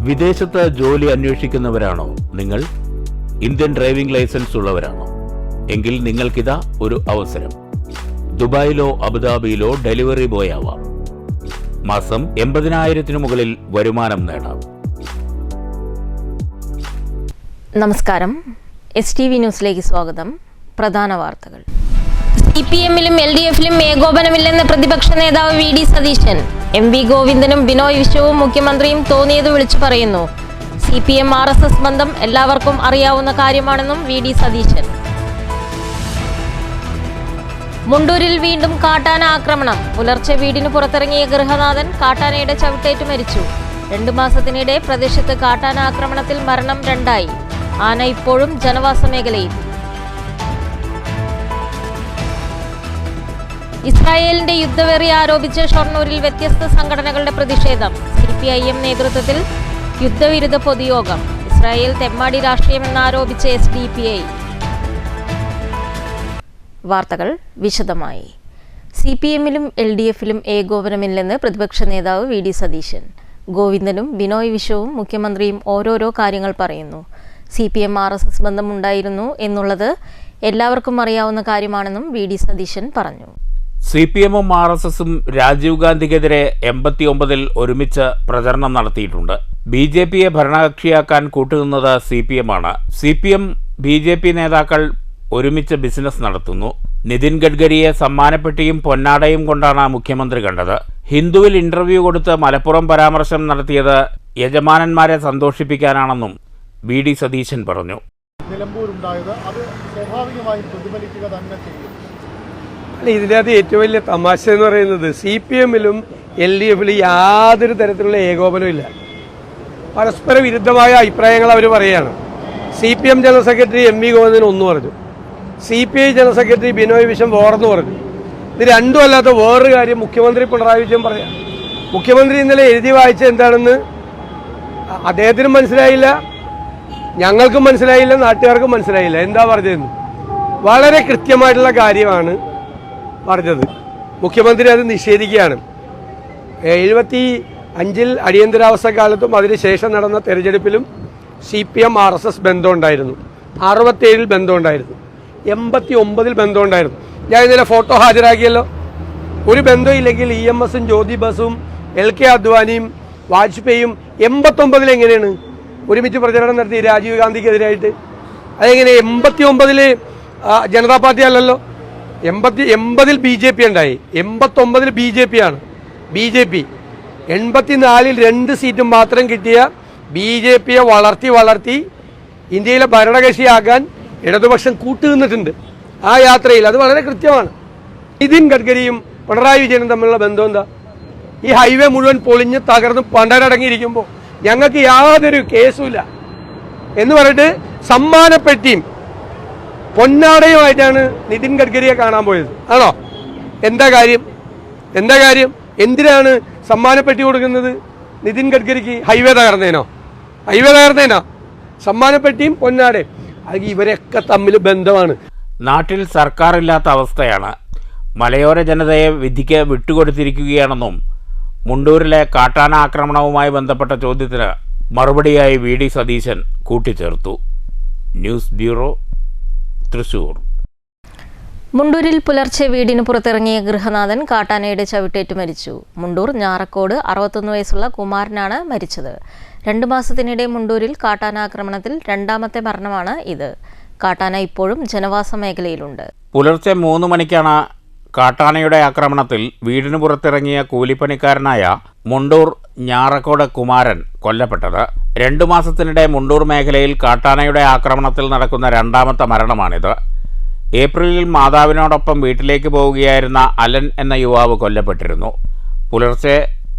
വിദേശത്ത് ജോലി അന്വേഷിക്കുന്നവരാണോ നിങ്ങൾ? ഇന്ത്യൻ ഡ്രൈവിംഗ് ലൈസൻസ് ഉള്ളവരാണോ? എങ്കിൽ നിങ്ങൾക്കിതാ ഒരു അവസരം. ദുബായിലോ അബുദാബിയിലോ ഡെലിവറി ബോയ് ആവാം. മാസം 80,000 മുകളിൽ വരുമാനം നേടാം. നമസ്കാരം, STV ന്യൂസിലേക്ക് സ്വാഗതം. പ്രധാന വാർത്തകൾ. CPM-ലും LDF-ലും ഏകോപനമില്ലെന്ന് പ്രതിപക്ഷ നേതാവ് VD സതീശൻ. MV ഗോവിന്ദനും ബിനോയ് വിശ്വവും മുഖ്യമന്ത്രിയും തോന്നിയത് വിളിച്ചു പറയുന്നു. CPM-RSS ബന്ധം എല്ലാവർക്കും അറിയാവുന്ന കാര്യമാണെന്നും VD സതീശൻ. മുണ്ടൂരിൽ വീണ്ടും കാട്ടാന ആക്രമണം. പുലർച്ചെ വീടിന് പുറത്തിറങ്ങിയ ഗൃഹനാഥൻ കാട്ടാനയുടെ ചവിട്ടേറ്റ് മരിച്ചു. 2 മാസത്തിനിടെ പ്രദേശത്ത് കാട്ടാന ആക്രമണത്തിൽ മരണം 2ആയി. ആന ഇപ്പോഴും ജനവാസ മേഖലയിൽ. ഇസ്രായേലിന്റെ യുദ്ധവെറി ആരോപിച്ച് ഷൊർണൂരിൽ വ്യത്യസ്ത സംഘടനകളുടെ പ്രതിഷേധം. CPIM നേതൃത്വത്തിൽ യുദ്ധവിരുദ്ധ പൊതുയോഗം. ഇസ്രായേൽ തെമ്മാടി രാഷ്ട്രീയമെന്നാരോപിച്ച് SDPI. വാർത്തകൾ വിശദമായി. CPM-ലും LDF-ലും ഏകോപനമില്ലെന്ന് പ്രതിപക്ഷ നേതാവ് VD സതീശൻ. ഗോവിന്ദനും ബിനോയ് വിശ്വവും മുഖ്യമന്ത്രിയും ഓരോരോ കാര്യങ്ങൾ പറയുന്നു. CPM-RSS ബന്ധമുണ്ടായിരുന്നു എന്നുള്ളത് എല്ലാവർക്കും അറിയാവുന്ന കാര്യമാണെന്നും VD സതീശൻ പറഞ്ഞു. CPM-ഉം RSS-ഉം രാജീവ് ഗാന്ധിക്കെതിരെ 89-ൽ ഒരുമിച്ച് പ്രചരണം നടത്തിയിട്ടുണ്ട്. BJP-യെ ഭരണകക്ഷിയാക്കാൻ കൂട്ടുനിന്നത് CPM-ആണ്. CPM BJP നേതാക്കൾ ഒരുമിച്ച് ബിസിനസ് നടത്തുന്നു. നിതിൻ ഗഡ്കരിയെ സമ്മാനപ്പെട്ടിയും പൊന്നാടയും കൊണ്ടാണ് മുഖ്യമന്ത്രി കണ്ടത്. ഹിന്ദുവിൽ ഇന്റർവ്യൂ കൊടുത്ത് മലപ്പുറം പരാമർശം നടത്തിയത് യജമാനന്മാരെ സന്തോഷിപ്പിക്കാനാണെന്നും VD സതീശൻ പറഞ്ഞു. നിലമ്പൂരുണ്ടായത് അത് സ്വാഭാവികമായും പ്രതിഫലിക്കുക തന്നെ ചെയ്യും. ഇതിനകത്ത് ഏറ്റവും വലിയ തമാശ എന്ന് പറയുന്നത് CPM-ലും LDF-ലും യാതൊരു തരത്തിലുള്ള ഏകോപനമില്ല. പരസ്പര വിരുദ്ധമായ അഭിപ്രായങ്ങൾ അവർ പറയുകയാണ്. CPM general secretary MV Govindan ഒന്ന് പറഞ്ഞു, CPI general secretary Binoy Viswam വേറെന്ന് പറഞ്ഞു. ഇത് രണ്ടും അല്ലാത്ത വേറൊരു കാര്യം മുഖ്യമന്ത്രി പിണറായി വിജയൻ പറയാം. മുഖ്യമന്ത്രി ഇന്നലെ എഴുതി വായിച്ച എന്താണെന്ന് അദ്ദേഹത്തിനും മനസ്സിലായില്ല, ഞങ്ങൾക്കും മനസ്സിലായില്ല, നാട്ടുകാർക്കും മനസ്സിലായില്ല. എന്താ പറഞ്ഞതെന്ന് വളരെ കൃത്യമായിട്ടുള്ള കാര്യമാണ് പറഞ്ഞത്. മുഖ്യമന്ത്രി അത് നിഷേധിക്കുകയാണ്. 75-ൽ അടിയന്തരാവസ്ഥ കാലത്തും അതിനുശേഷം നടന്ന തെരഞ്ഞെടുപ്പിലും CPM-RSS ബന്ധമുണ്ടായിരുന്നു. 67-ൽ ബന്ധമുണ്ടായിരുന്നു. 89-ൽ ബന്ധമുണ്ടായിരുന്നു. ഞാൻ ഇന്നലെ ഫോട്ടോ ഹാജരാക്കിയല്ലോ. ഒരു ബന്ധമില്ലെങ്കിൽ EMS-ഉം ജ്യോതി ബസും LK അദ്വാനിയും വാജ്പേയിയും 89-ൽ എങ്ങനെയാണ് ഒരുമിച്ച് പ്രചരണം നടത്തി രാജീവ് ഗാന്ധിക്കെതിരായിട്ട്? അതെങ്ങനെ 89-ൽ ജനതാ പാർട്ടി അല്ലല്ലോ. 80-ൽ BJP ഉണ്ടായി. 89-ൽ BJP ആണ്. BJP 84-ൽ 2 സീറ്റും മാത്രം കിട്ടിയ BJP-യെ വളർത്തി ഇന്ത്യയിലെ ഭരണകക്ഷിയാക്കാൻ ഇടതുപക്ഷം കൂട്ടുനിന്നിട്ടുണ്ട്. ആ യാത്രയിൽ അത് വളരെ കൃത്യമാണ്. നിതിൻ ഗഡ്കരിയും പിണറായി വിജയനും തമ്മിലുള്ള ബന്ധം എന്താ? ഈ ഹൈവേ മുഴുവൻ പൊളിഞ്ഞ് തകർന്ന് പണ്ടരടങ്ങിയിരിക്കുമ്പോൾ ഞങ്ങൾക്ക് യാതൊരു കേസുമില്ല എന്ന് പറഞ്ഞിട്ട് സമ്മാനപ്പെട്ടിയും പൊന്നാടയുമായിട്ടാണ് നിതിൻ ഗഡ്കരിയെ കാണാൻ പോയത്. ആണോ? എന്താ കാര്യം? എന്തിനാണ് സമ്മാനപ്പെട്ടി കൊടുക്കുന്നത്? നിതിൻ ഗഡ്കരിക്ക് ഹൈവേ തകർന്നേനോ? സമ്മാനപ്പെട്ടിയും പൊന്നാടയും അത് ഇവരൊക്കെ തമ്മിൽ ബന്ധമാണ്. നാട്ടിൽ സർക്കാർ ഇല്ലാത്ത അവസ്ഥയാണ്. മലയോര ജനതയെ വിധിക്ക് വിട്ടുകൊടുത്തിരിക്കുകയാണെന്നും മുണ്ടൂരിലെ കാട്ടാന ആക്രമണവുമായി ബന്ധപ്പെട്ട ചോദ്യത്തിന് മറുപടിയായി VD സതീശൻ കൂട്ടിച്ചേർത്തു. News bureau, Thrissur. മുണ്ടൂരിൽ പുലർച്ചെ വീടിന് പുറത്തിറങ്ങിയ ഗൃഹനാഥൻ കാട്ടാനയുടെ ചവിട്ടേറ്റ് മരിച്ചു. മുണ്ടൂർ ഞാറക്കോട് 61 വയസ്സുള്ള കുമാരനാണ് മരിച്ചത്. 2 മാസത്തിനിടെ മുണ്ടൂരിൽ കാട്ടാനാക്രമണത്തിൽ 2ാമത്തെ മരണമാണ് ഇത്. കാട്ടാന ഇപ്പോഴും ജനവാസ മേഖലയിലുണ്ട്. പുലർച്ചെ 3 മണിക്കാണ് കാട്ടാനയുടെ ആക്രമണത്തിൽ വീടിന് പുറത്തിറങ്ങിയ കൂലിപ്പണിക്കാരനായ മുണ്ടൂർ ഞാറക്കോട് കുമാരൻ കൊല്ലപ്പെട്ടത്. 2 മാസത്തിനിടെ മുണ്ടൂർ മേഖലയിൽ കാട്ടാനയുടെ ആക്രമണത്തിൽ നടക്കുന്ന 2ാമത്തെ മരണമാണിത്. ഏപ്രിലിൽ മാതാവിനോടൊപ്പം വീട്ടിലേക്ക് പോവുകയായിരുന്ന അലൻ എന്ന യുവാവ് കൊല്ലപ്പെട്ടിരുന്നു. പുലർച്ചെ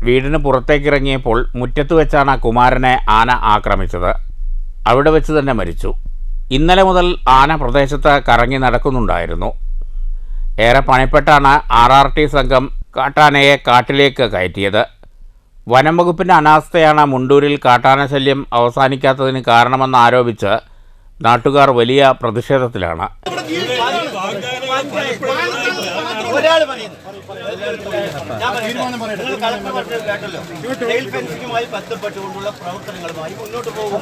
വീടിന് പുറത്തേക്കിറങ്ങിയപ്പോൾ മുറ്റത്ത് വെച്ചാണ് കുമാരനെ ആന ആക്രമിച്ചത്. അവിടെ വെച്ച് തന്നെ മരിച്ചു. ഇന്നലെ മുതൽ ആന പ്രദേശത്ത് കറങ്ങി നടക്കുന്നുണ്ടായിരുന്നു. ഏറെ പണിപ്പെട്ടാണ് RRT സംഘം കാട്ടാനയെ കാട്ടിലേക്ക് കയറ്റിയത്. വനം വകുപ്പിൻ്റെ അനാസ്ഥയാണ് മുണ്ടൂരിൽ കാട്ടാന ശല്യം അവസാനിക്കാത്തതിന് കാരണമെന്നാരോപിച്ച് നാട്ടുകാർ വലിയ പ്രതിഷേധത്തിലാണ്. ഫെൻസിങ്ങുമായി ബന്ധപ്പെട്ടുകൊണ്ടുള്ള പ്രവർത്തനങ്ങളുമായി മുന്നോട്ട് പോകും.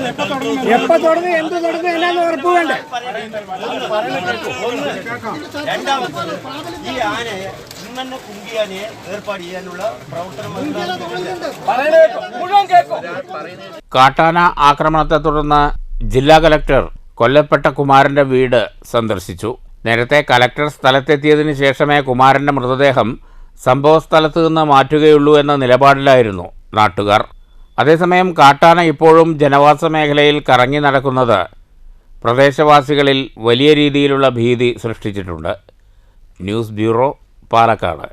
രണ്ടാമത് ഈ ആനയെ ഇന്നെ കുങ്കിയാനയെ ഏർപ്പാട് ചെയ്യാനുള്ള പ്രവർത്തനം കാട്ടാന ആക്രമണത്തെ തുടർന്ന് ജില്ലാ കലക്ടർ കൊല്ലപ്പെട്ട കുമാരന്റെ വീട് സന്ദർശിച്ചു. നേരത്തെ കലക്ടർ സ്ഥലത്തെത്തിയതിനു ശേഷമേ കുമാരന്റെ മൃതദേഹം സംഭവസ്ഥലത്ത് നിന്ന് മാറ്റുകയുള്ളൂ എന്ന നിലപാടിലായിരുന്നു നാട്ടുകാർ. അതേസമയം കാട്ടാന ഇപ്പോഴും ജനവാസ മേഖലയിൽ കറങ്ങി നടക്കുന്നത് പ്രദേശവാസികളിൽ വലിയ രീതിയിലുള്ള ഭീതി സൃഷ്ടിച്ചിട്ടുണ്ട്. News bureau, Palakkad.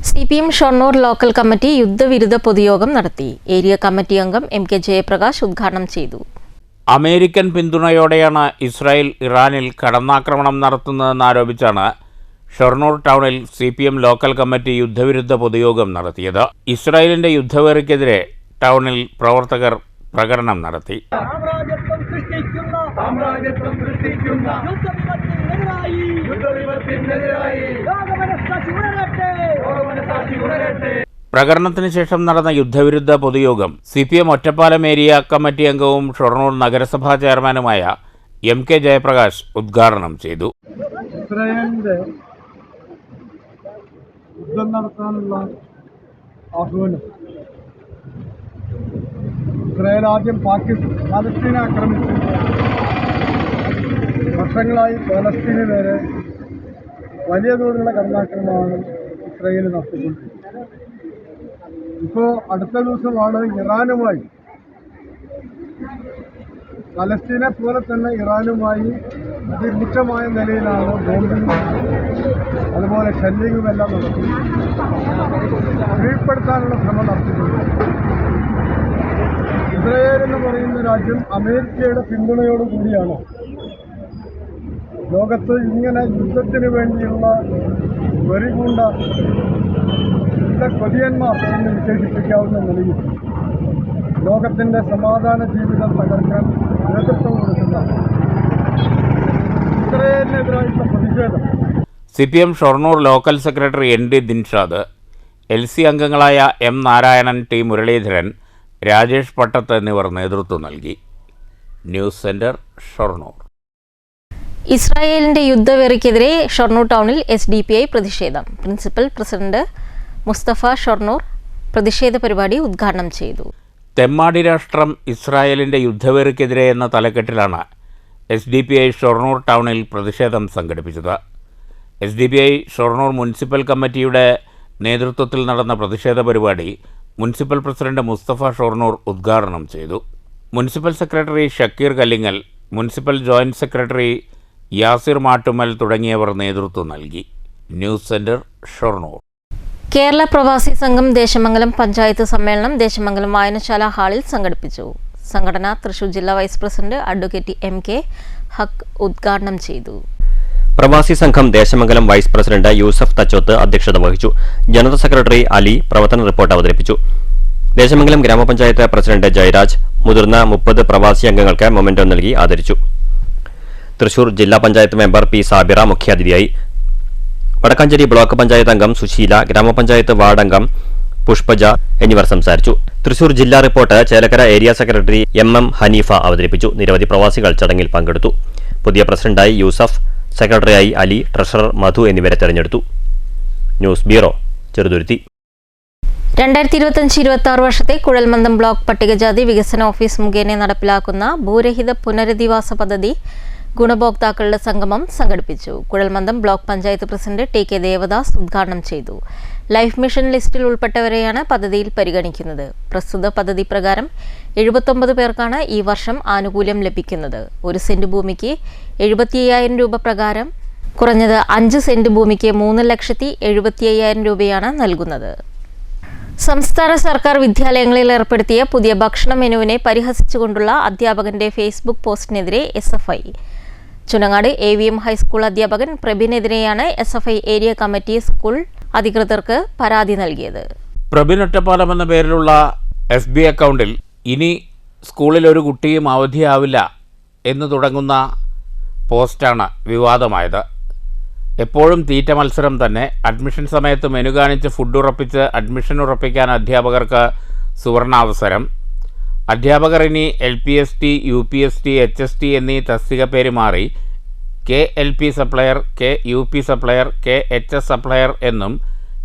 CPM Shoranur local committee യുദ്ധവിരുദ്ധ പൊതുയോഗം നടത്തി. ഏരിയ കമ്മിറ്റി അംഗം MK ജയപ്രകാശ് ഉദ്ഘാടനം ചെയ്തു. അമേരിക്കൻ പിന്തുണയോടെയാണ് ഇസ്രായേൽ ഇറാനിൽ കടന്നാക്രമണം നടത്തുന്നതെന്നാരോപിച്ചാണ് ഷൊർണൂർ ടൗണിൽ CPM ലോക്കൽ കമ്മിറ്റി യുദ്ധവിരുദ്ധ പൊതുയോഗം നടത്തിയത്. ഇസ്രായേലിന്റെ യുദ്ധവെറിക്കെതിരെ ടൗണിൽ പ്രവർത്തകർ പ്രകടനം നടത്തി. പ്രകടനത്തിന് ശേഷം നടന്ന യുദ്ധവിരുദ്ധ പൊതുയോഗം CPM ഒറ്റപ്പാലം ഏരിയ കമ്മിറ്റി അംഗവും ഷൊർണൂർ നഗരസഭാ ചെയർമാനുമായ MK ജയപ്രകാശ് ഉദ്ഘാടനം ചെയ്തു. ഇസ്രായേലിന്റെ യുദ്ധം നടത്താനുള്ള ആഹ്വാനം ഇസ്രായേൽ ആദ്യം പാലസ്തീനെ ആക്രമിച്ചു. വർഷങ്ങളായി പാലസ്തീന് നേരെ വലിയ തോതിലുള്ള കടന്നാക്രമണമാണ് ഇസ്രായേൽ നടത്തിക്കൊണ്ടിരിക്കുന്നത്. ഇപ്പോൾ അടുത്ത ദിവസമാണ് ഇറാനുമായി, പലസ്തീനെ പോലെ തന്നെ ഇറാനുമായി അതിരൂക്ഷമായ നിലയിലാണ് ബോംബിങ്ങും അതുപോലെ ഷെല്ലിങ്ങും എല്ലാം നടത്തി കീഴ്പ്പെടുത്താനുള്ള ശ്രമം നടത്തിയിട്ടുണ്ട്. ഇസ്രായേൽ എന്ന് പറയുന്ന രാജ്യം അമേരിക്കയുടെ പിന്തുണയോടുകൂടിയാണ് ലോകത്ത് ഇങ്ങനെ യുദ്ധത്തിന് വേണ്ടിയുള്ള വെറിപൂണ്ട യുദ്ധക്കൊതിയന്മാർ എന്ന് വിശേഷിപ്പിക്കാവുന്ന നിലയിൽ ലോകത്തിൻ്റെ സമാധാന ജീവിതം തകർക്കാൻ നേതൃത്വം കൊടുക്കുന്ന ഇസ്രായേലിനെതിരായിട്ടുള്ള പ്രതിഷേധം CPM Shoranur local secretary ND Dinshad, LC അംഗങ്ങളായ M നാരായണൻ, T മുരളീധരൻ, രാജേഷ് പട്ടത്ത് എന്നിവർ നേതൃത്വം നൽകി. News centre, Shoranur. ഇസ്രായേലിന്റെ യുദ്ധവെറിക്കെതിരെ ഷൊർണൂർ ടൗണിൽ SDPI പ്രതിഷേധം. പ്രിൻസിപ്പൽ പ്രസിഡന്റ് മുസ്തഫ ഷൊർണൂർ പ്രതിഷേധ പരിപാടി ഉദ്ഘാടനം ചെയ്തു. തെമ്മാടി രാഷ്ട്രം ഇസ്രായേലിന്റെ യുദ്ധവെറിക്കെതിരെ എന്ന തലക്കെട്ടിലാണ് SDPI ഷൊർണൂർ ടൗണിൽ പ്രതിഷേധം സംഘടിപ്പിച്ചത്. SDPI ഷൊർണൂർ മുനിസിപ്പൽ കമ്മിറ്റിയുടെ നേതൃത്വത്തിൽ നടന്ന പ്രതിഷേധ പരിപാടി മുനിസിപ്പൽ പ്രസിഡന്റ് മുസ്തഫ ഷൊർണൂർ ഉദ്ഘാടനം ചെയ്തു. Municipal secretary Shakir Kallingal, municipal joint secretary Yasir Mattumal തുടങ്ങിയവർ നേതൃത്വം നൽകി. News centre, Shoranur. കേരള പ്രവാസി സംഘം ദേശമംഗലം പഞ്ചായത്ത് സമ്മേളനം ദേശമംഗലം വായനശാല ഹാളിൽ സംഘടിപ്പിച്ചു. സംഘടന തൃശൂർ ജില്ലാ വൈസ് പ്രസിഡന്റ് അഡ്വക്കേറ്റ് MK ഹക്ക് ഉദ്ഘാടനം ചെയ്തു. പ്രവാസി സംഘം ദേശമംഗലം വൈസ് പ്രസിഡന്റ് യൂസഫ് തച്ചോത്ത് അധ്യക്ഷത വഹിച്ചു. ജനറൽ സെക്രട്ടറി അലി പ്രവർത്തന റിപ്പോർട്ട് അവതരിപ്പിച്ചു. ദേശമംഗലം ഗ്രാമപഞ്ചായത്ത് പ്രസിഡന്റ് ജയരാജ് മുതിർന്ന 30 പ്രവാസി അംഗങ്ങൾക്ക് മൊമെന്റോ നൽകി ആദരിച്ചു. തൃശൂർ ജില്ലാ പഞ്ചായത്ത് മെമ്പർ P സാബിറ മുഖ്യാതിഥിയായി. വടക്കാഞ്ചേരി ബ്ലോക്ക് പഞ്ചായത്ത് അംഗം സുശീല, ഗ്രാമപഞ്ചായത്ത് വാർഡ് അംഗം പുഷ്പജ എന്നിവർ സംസാരിച്ചു. തൃശൂർ ജില്ലാ report Chelakkara area secretary MM Hanifa അവതരിപ്പിച്ചു. നിരവധി പ്രവാസികൾ ചടങ്ങിൽ പങ്കെടുത്തു. പുതിയ പ്രസിഡന്റായി യൂസഫ്, സെക്രട്ടറിയായി അലി, ട്രഷറർ മധു എന്നിവരെ തെരഞ്ഞെടുത്തു. News bureau, Cheruthuruthy. 2025-26 വർഷത്തെ കുഴൽമന്ദം ബ്ലോക്ക് പട്ടികജാതി വികസന ഓഫീസ് മുഖേന നടപ്പിലാക്കുന്ന ഭൂരഹിത പുനരധിവാസ പദ്ധതി ഗുണഭോക്താക്കളുടെ സംഗമം സംഘടിപ്പിച്ചു. കുഴൽമന്ദം block panchayat president TK Devadas ഉദ്ഘാടനം ചെയ്തു. ലൈഫ് മിഷൻ ലിസ്റ്റിൽ ഉൾപ്പെട്ടവരെയാണ് പദ്ധതിയിൽ പരിഗണിക്കുന്നത്. പ്രസ്തുത പദ്ധതി പ്രകാരം 79 പേർക്കാണ് ഈ വർഷം ആനുകൂല്യം ലഭിക്കുന്നത്. 1 സെന്റ് ഭൂമിക്ക് 75,000 രൂപ പ്രകാരം കുറഞ്ഞത് 5 സെന്റ് ഭൂമിക്ക് 3,75,000 രൂപയാണ് നൽകുന്നത്. സംസ്ഥാന സർക്കാർ വിദ്യാലയങ്ങളിൽ ഏർപ്പെടുത്തിയ പുതിയ ഭക്ഷണ മെനുവിനെ പരിഹസിച്ചുകൊണ്ടുള്ള അധ്യാപകന്റെ ഫേസ്ബുക്ക് പോസ്റ്റിനെതിരെ SFI. ചുനങ്ങാട് AVM ഹൈസ്കൂൾ അധ്യാപകൻ പ്രബിനെതിരെയാണ് SFI ഏരിയ കമ്മിറ്റി സ്കൂൾ അധികൃതർക്ക് പരാതി നൽകിയത്. പ്രബിൻ ഒറ്റപ്പാലം എന്ന പേരിലുള്ള FB അക്കൗണ്ടിൽ ഇനി സ്കൂളിൽ ഒരു കുട്ടിയും അവധിയാവില്ല എന്ന് തുടങ്ങുന്ന പോസ്റ്റാണ് വിവാദമായത്. എപ്പോഴും തീറ്റ മത്സരം തന്നെ. അഡ്മിഷൻ സമയത്ത് മെനു കാണിച്ച് ഫുഡ് ഉറപ്പിച്ച് അഡ്മിഷൻ ഉറപ്പിക്കാൻ അധ്യാപകർക്ക് സുവർണാവസരം. അധ്യാപകർ ഇനി LPST, UPST, HST എന്നീ തസ്തിക പേര് മാറി KLP supplier, KUP supplier, KHS supplier എന്നും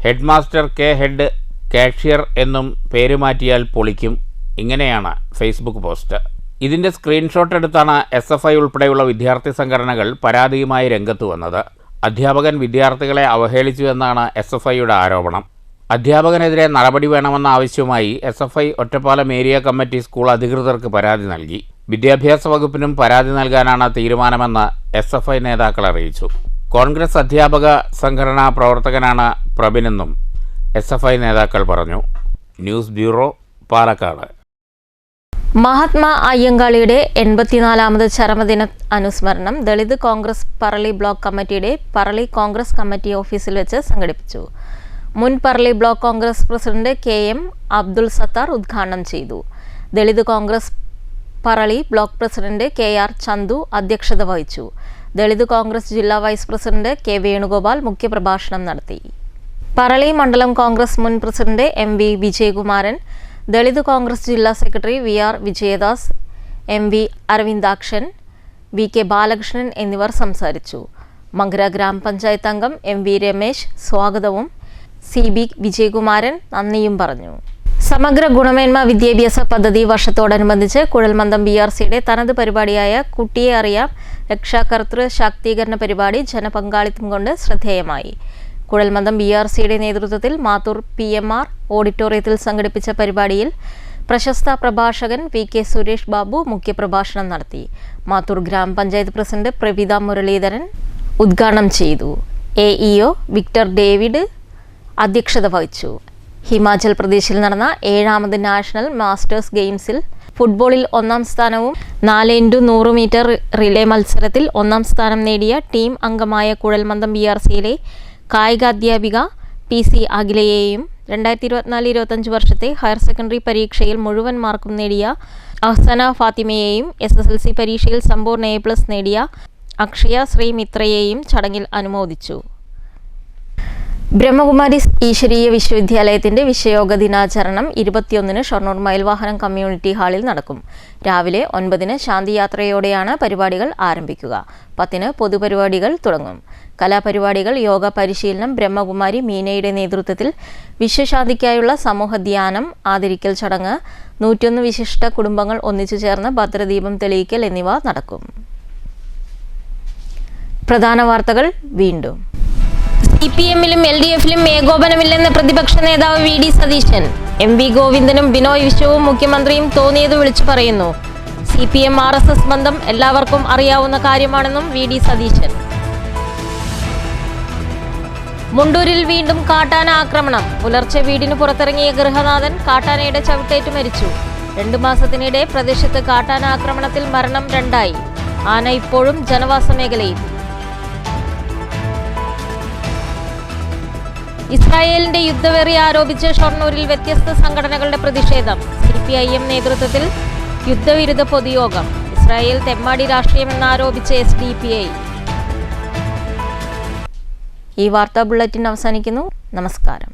ഹെഡ് മാസ്റ്റർ, ഹെഡ് കാഷ്യർ എന്നും പേര് മാറ്റിയാൽ പൊളിക്കും. ഇങ്ങനെയാണ് ഫേസ്ബുക്ക് പോസ്റ്റ്. ഇതിൻ്റെ സ്ക്രീൻഷോട്ട് എടുത്താണ് SFI ഉൾപ്പെടെയുള്ള വിദ്യാർത്ഥി സംഘടനകൾ പരാതിയുമായി രംഗത്ത് വന്നത്. അധ്യാപകൻ വിദ്യാർത്ഥികളെ അവഹേളിച്ചു എന്നാണ് SFIയുടെ ആരോപണം. അധ്യാപകനെതിരെ നടപടി വേണമെന്ന ആവശ്യവുമായി SFI Ottapalam area committee school അധികൃതർക്ക് പരാതി നൽകി. വിദ്യാഭ്യാസ വകുപ്പിനും പരാതി നൽകാനാണ് തീരുമാനമെന്ന് SFI നേതാക്കൾ അറിയിച്ചു. കോൺഗ്രസ് അധ്യാപക സംഘടനാ പ്രവർത്തകനാണ് പ്രബിനെന്നും SFI നേതാക്കൾ പറഞ്ഞു. News bureau, Palakkad. മഹാത്മാ അയ്യങ്കാളിയുടെ 84ാമത് ചരമദിന അനുസ്മരണം ദളിത് കോൺഗ്രസ് പറളി ബ്ലോക്ക് കമ്മിറ്റിയുടെ പറളി കോൺഗ്രസ് കമ്മിറ്റി ഓഫീസിൽ വെച്ച് സംഘടിപ്പിച്ചു. മുൻ Parali block Congress president KM Abdul Sathar ഉദ്ഘാടനം ചെയ്തു. Dalit Congress Parali block president KR Chandu അധ്യക്ഷത വഹിച്ചു. ദളിത് കോൺഗ്രസ് ജില്ലാ വൈസ് പ്രസിഡന്റ് K വേണുഗോപാൽ മുഖ്യപ്രഭാഷണം നടത്തി. പറളി മണ്ഡലം കോൺഗ്രസ് മുൻ പ്രസിഡന്റ് MV വിജയകുമാരൻ, ദളിത് കോൺഗ്രസ് ജില്ലാ secretary VR Vijayadas, MV Aravindakshan, VK Balakrishnan എന്നിവർ സംസാരിച്ചു. മങ്കര ഗ്രാമപഞ്ചായത്ത് അംഗം MV രമേശ് സ്വാഗതവും CB വിജയകുമാരൻ നന്ദിയും പറഞ്ഞു. സമഗ്ര ഗുണമേന്മ വിദ്യാഭ്യാസ പദ്ധതി വർഷത്തോടനുബന്ധിച്ച് കുഴൽമന്ദം BRCയുടെ തനത് പരിപാടിയായ കുട്ടിയെ അറിയാം രക്ഷാകർതൃ ശാക്തീകരണ പരിപാടി ജനപങ്കാളിത്തം കൊണ്ട് ശ്രദ്ധേയമായി. കുഴൽമന്ദം BRCയുടെ നേതൃത്വത്തിൽ മാത്തൂർ PMR ഓഡിറ്റോറിയത്തിൽ സംഘടിപ്പിച്ച പരിപാടിയിൽ പ്രശസ്ത പ്രഭാഷകൻ VK സുരേഷ് ബാബു മുഖ്യപ്രഭാഷണം നടത്തി. മാത്തൂർ ഗ്രാമപഞ്ചായത്ത് പ്രസിഡന്റ് പ്രവിത മുരളീധരൻ ഉദ്ഘാടനം ചെയ്തു. AEO വിക്ടർ ഡേവിഡ് അധ്യക്ഷത വഹിച്ചു. ഹിമാചൽ പ്രദേശിൽ നടന്ന 7ാമത് നാഷണൽ മാസ്റ്റേഴ്സ് ഗെയിംസിൽ ഫുട്ബോളിൽ 1ാം സ്ഥാനവും 4x100 മീറ്റർ റിലേ മത്സരത്തിൽ 1ാം സ്ഥാനം നേടിയ ടീം അംഗമായ കുഴൽമന്ദം BRCയിലെ കായികാധ്യാപിക PC അഖിലയെയും 2024-25 വർഷത്തെ ഹയർ സെക്കൻഡറി പരീക്ഷയിൽ മുഴുവൻ മാർക്കും നേടിയ അഹ്സന ഫാത്തിമയെയും SSLC പരീക്ഷയിൽ സമ്പൂർണ്ണ A+ നേടിയ അക്ഷയ ശ്രീ മിത്രയെയും ചടങ്ങിൽ അനുമോദിച്ചു. ബ്രഹ്മകുമാരി ഈശ്വരീയ വിശ്വവിദ്യാലയത്തിന്റെ വിഷയോഗ ദിനാചരണം 21-ന് ഷൊർണൂർ മയിൽവാഹനം കമ്മ്യൂണിറ്റി ഹാളിൽ നടക്കും. രാവിലെ 9-ന് ശാന്തിയാത്രയോടെയാണ് പരിപാടികൾ ആരംഭിക്കുക. 10-ന് പൊതുപരിപാടികൾ തുടങ്ങും. കലാപരിപാടികൾ, യോഗ പരിശീലനം, ബ്രഹ്മകുമാരി മീനയുടെ നേതൃത്വത്തിൽ വിശ്വശാന്തിക്കായുള്ള സമൂഹ ധ്യാനം, ആദരിക്കൽ ചടങ്ങ്, 101 വിശിഷ്ട കുടുംബങ്ങൾ ഒന്നിച്ചു ചേർന്ന് ഭദ്രദീപം തെളിയിക്കൽ എന്നിവ നടക്കും. പ്രധാന വാർത്തകൾ വീണ്ടും. CPM-ലും LDF-ലും ഏകോപനമില്ലെന്ന് പ്രതിപക്ഷ നേതാവ് VD സതീശൻ. MV ഗോവിന്ദനും ബിനോയ് വിശ്വവും മുഖ്യമന്ത്രിയും തോന്നിയത് വിളിച്ചു പറയുന്നു. CPM-RSS ബന്ധം എല്ലാവർക്കും അറിയാവുന്ന കാര്യമാണെന്നും VD സതീശൻ. മുണ്ടൂരിൽ വീണ്ടും കാട്ടാന ആക്രമണം. പുലർച്ചെ വീടിന് പുറത്തിറങ്ങിയ ഗൃഹനാഥൻ കാട്ടാനയുടെ ചവിട്ടേറ്റ് മരിച്ചു. 2 മാസത്തിനിടെ പ്രദേശത്ത് കാട്ടാന ആക്രമണത്തിൽ മരണം 2ആയി. ആന ഇപ്പോഴും ജനവാസ മേഖലയിൽ. ഇസ്രായേലിന്റെ യുദ്ധവെറി ആരോപിച്ച് ഷൊർണൂരിൽ വ്യത്യസ്ത സംഘടനകളുടെ പ്രതിഷേധം. CPIM നേതൃത്വത്തിൽ യുദ്ധവിരുദ്ധ പൊതുയോഗം. ഇസ്രായേൽ തെമ്മാടി രാഷ്ട്രീയമെന്നാരോപിച്ച് SDPI. ഈ വാർത്താ ബുള്ളറ്റിൻ അവസാനിക്കുന്നു. നമസ്കാരം.